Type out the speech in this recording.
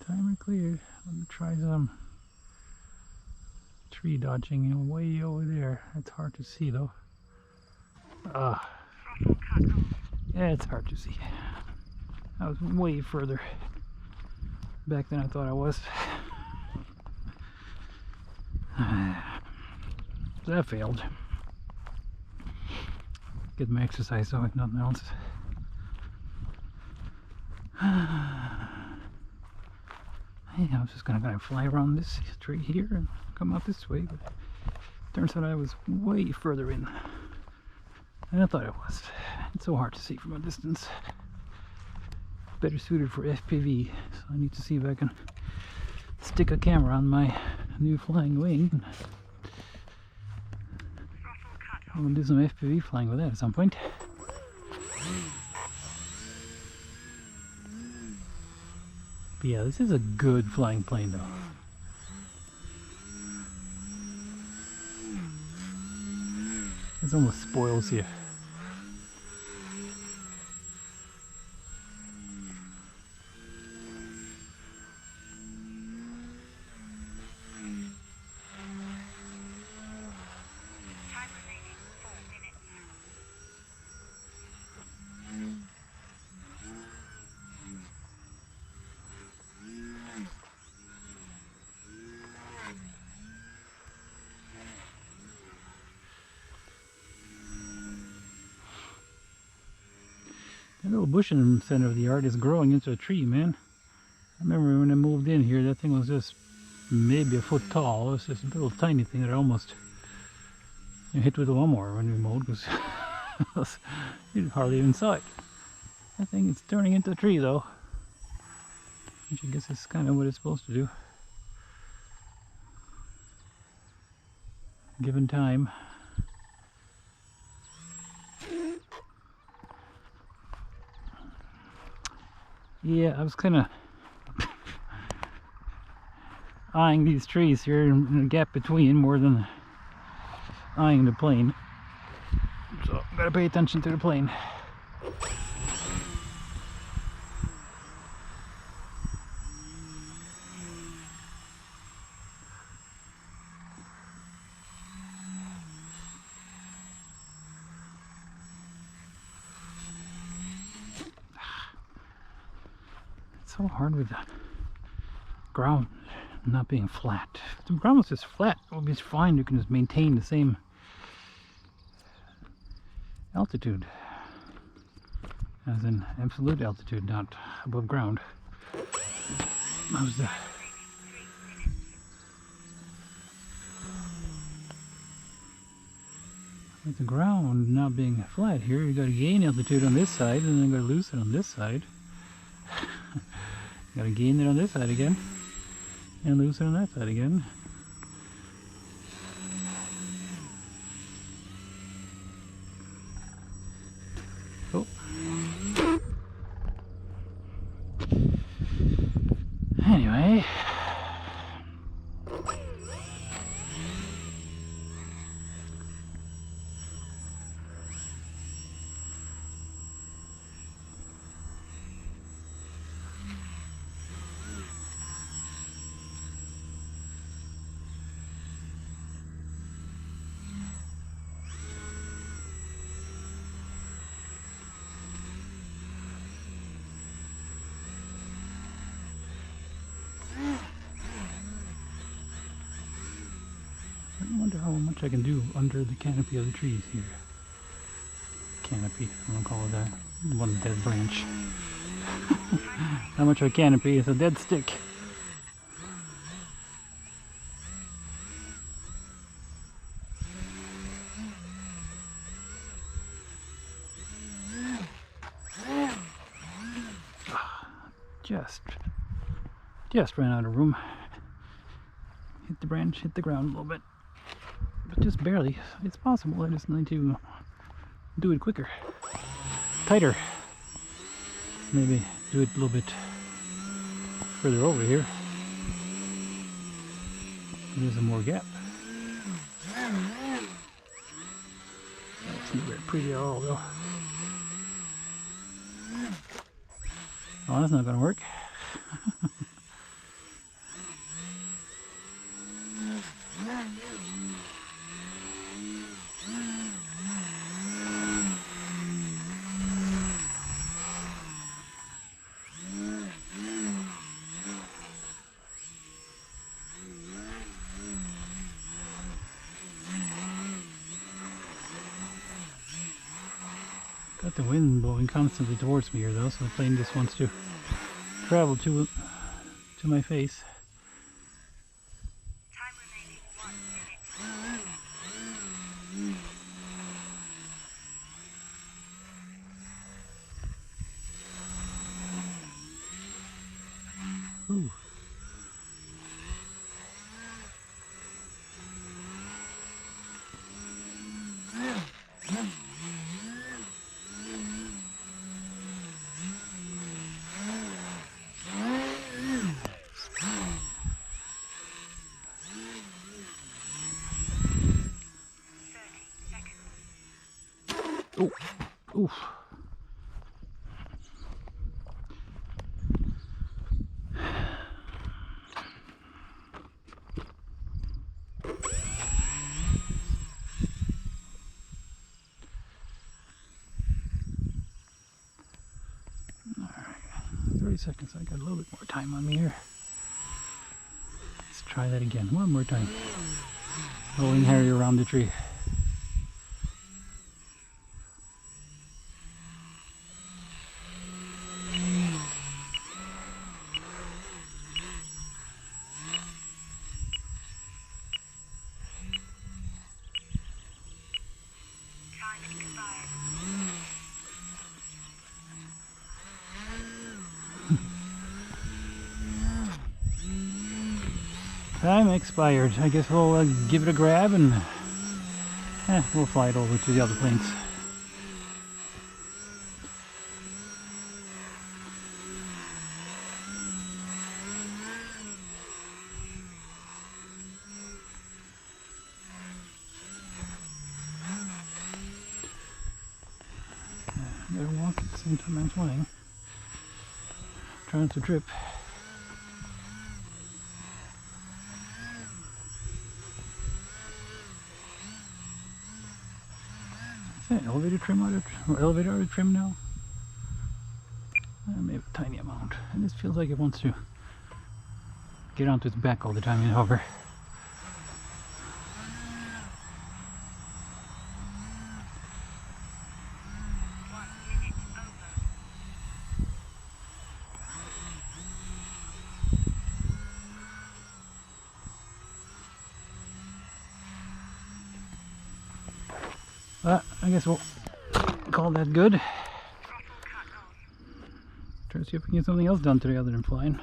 Timer cleared. I'm gonna try some tree dodging way over there. It's hard to see though. Yeah, it's hard to see. I was way further back than I thought I was. So that failed. Get my exercise though, if nothing else. Hey, I was just gonna fly around this tree here and come out this way, but turns out I was way further in than I thought it was. It's so hard to see from a distance. Better suited for FPV, so I need to see if I can stick a camera on my new flying wing. I'm gonna do some FPV flying with that at some point. But yeah, this is a good flying plane though. It almost spoils you. That little bush in the center of the yard is growing into a tree, man. I remember when I moved in here, that thing was just maybe a foot tall. It was just a little tiny thing that I almost hit with a lawnmower when we mowed, because you hardly even saw it. I think it's turning into a tree though, which I guess is kind of what it's supposed to do, given time. Yeah, I was kind of eyeing these trees here in the gap between more than eyeing the plane. So I've got to pay attention to the plane. It's so hard with the ground not being flat. If the ground was just flat, it would be fine. You can just maintain the same altitude, as in absolute altitude, not above ground. How's that? With the ground not being flat here, you got to gain altitude on this side, and then got to lose it on this side. Got to gain it on this side again, and lose it on that side again. Oh. Anyway. I wonder how much I can do under the canopy of the trees here. Canopy, I'm gonna call it that. One dead branch. How much of a canopy is a dead stick? Just ran out of room. Hit the branch, hit the ground a little bit. But just barely. It's possible. I just need to do it quicker. Tighter. Maybe do it a little bit further over here. There's a more gap. Isn't very pretty at all, though. Oh, that's not gonna work. Got the wind blowing constantly towards me here, though, so the plane just wants to travel to my face. Time remaining 1 minute. Ooh. Oh, oof. All right, 30 seconds. I got a little bit more time on me here. Let's try that again. One more time. Rolling Harry around the tree. Time expired. Time expired. I guess we'll give it a grab and we'll fly it over to the other planes. Better walk at the same time I'm flying. Trying to trip. Is that elevator trim or elevator out of trim now? Maybe a tiny amount. And this feels like it wants to get onto its back all the time and hover. I guess we'll call that good. Try to see if we can get something else done today other than flying.